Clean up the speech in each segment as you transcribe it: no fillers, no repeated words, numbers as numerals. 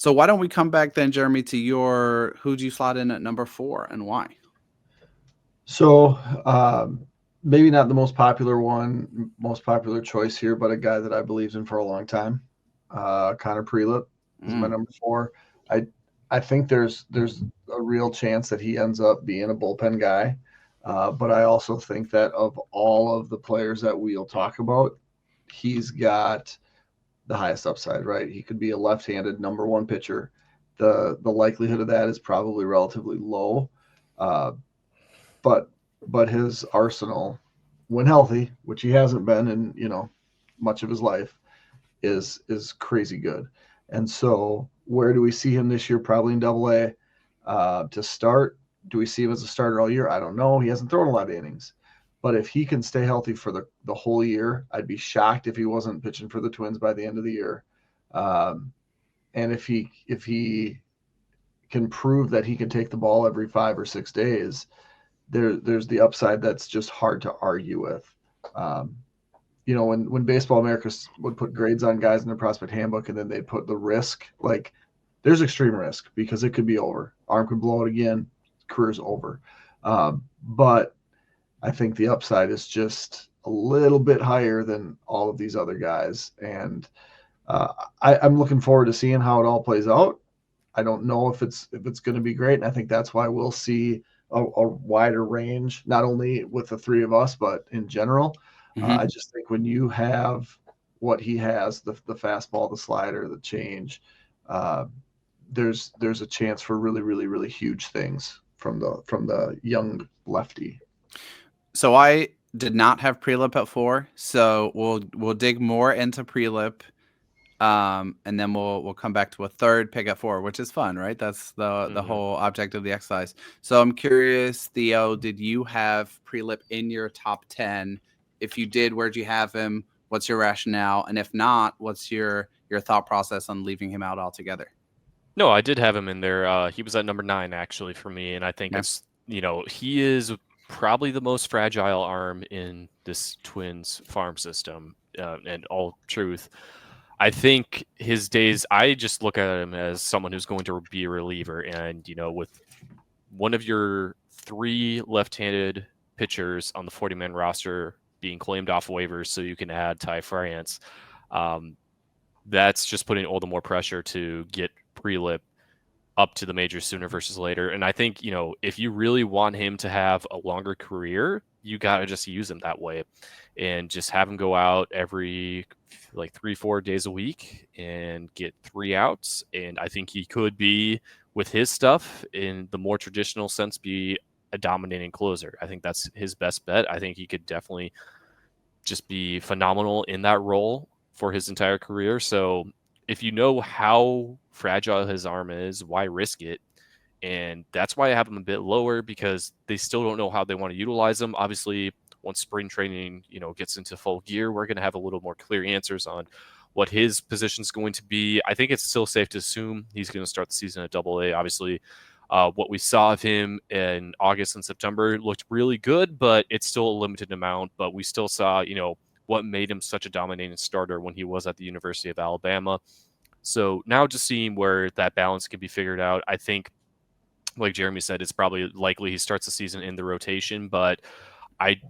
So why don't we come back then, Jeremy, to who'd you slot in at number 4 and why? So maybe not the most popular choice here, but a guy that I believed in for a long time. Connor Prielipp is my number 4. I I think there's a real chance that he ends up being a bullpen guy. But I also think that of all of the players that we'll talk about, he's got the highest upside, right? He could be a left-handed number one pitcher. The likelihood of that is probably relatively low. Uh, but but his arsenal, when healthy, which he hasn't been in much of his life, is crazy good. And so where do we see him this year? Probably in Double A to start. Do we see him as a starter all year? I don't know. He hasn't thrown a lot of innings. But if he can stay healthy for the whole year, I'd be shocked if he wasn't pitching for the Twins by the end of the year. And if he can prove that he can take the ball every 5 or 6 days, there's the upside that's just hard to argue with. Um, when Baseball America would put grades on guys in their prospect handbook, and then they'd put the risk, like there's extreme risk because it could be over. Arm could blow it again, career's over. But I think the upside is just a little bit higher than all of these other guys. And I'm looking forward to seeing how it all plays out. I don't know if it's going to be great. And I think that's why we'll see a wider range, not only with the three of us, but in general. I just think when you have what he has, the fastball, the slider, the change, there's a chance for really, really, really huge things from the young lefty. So I did not have Prielipp at 4, so we'll dig more into Prielipp, and then we'll come back to a third pick at 4, which is fun, right? That's the whole object of the exercise. So I'm curious, Theo, did you have Prielipp in your top 10? If you did, where'd you have him? What's your rationale? And if not, what's your thought process on leaving him out altogether? No, I did have him in there. He was at number 9 actually for me, and I think it's he is probably the most fragile arm in this Twins farm system. And all truth, I think his days. I just look at him as someone who's going to be a reliever, and with one of your 3 left-handed pitchers on the 40-man roster being claimed off waivers, so you can add Ty France. That's just putting all the more pressure to get Prielipp up to the majors sooner versus later. And I think, if you really want him to have a longer career, you got to just use him that way and just have him go out every 3-4 days a week and get 3 outs. And I think he could be, with his stuff in the more traditional sense, be a dominating closer. I think that's his best bet. I think he could definitely just be phenomenal in that role for his entire career. So if you know how fragile his arm is, why risk it? And that's why I have him a bit lower, because they still don't know how they want to utilize him. Obviously, once spring training, gets into full gear, we're going to have a little more clear answers on what his position is going to be. I think it's still safe to assume he's going to start the season at Double A. Obviously, what we saw of him in August and September looked really good, but it's still a limited amount. But we still saw, what made him such a dominating starter when he was at the University of Alabama. So now just seeing where that balance can be figured out, I think, like Jeremy said, it's probably likely he starts the season in the rotation, but I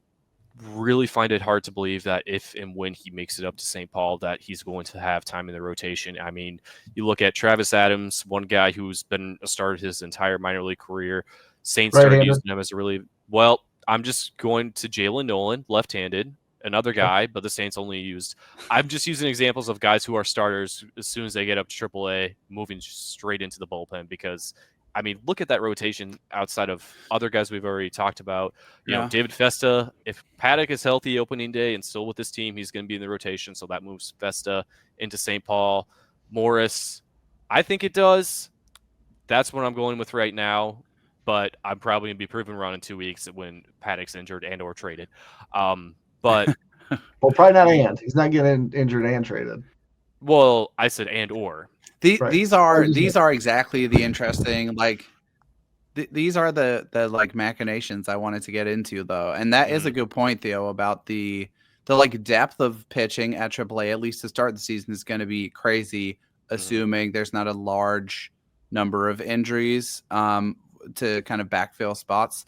really find it hard to believe that if and when he makes it up to St. Paul, that he's going to have time in the rotation. I mean, you look at Travis Adams, one guy who's been a starter his entire minor league career. Saints started using him as a really well. I'm just going to Jalen Nolan, left-handed, another guy, but the Saints only used. I'm just using examples of guys who are starters as soon as they get up to AAA, moving straight into the bullpen, because I mean, look at that rotation outside of other guys we've already talked about. You know, David Festa, if Paddock is healthy opening day and still with this team, he's going to be in the rotation. So that moves Festa into St. Paul. Morris, I think it does. That's what I'm going with right now. But I'm probably going to be proven wrong in 2 weeks when Paddock's injured and or traded. But well, probably not and. He's not getting injured and traded. Well, I said and or. These are exactly the interesting, these are the like machinations I wanted to get into, though. And that is a good point, Theo, about the like depth of pitching at AAA, at least to start the season, is going to be crazy. assuming there's not a large number of injuries to kind of backfill spots.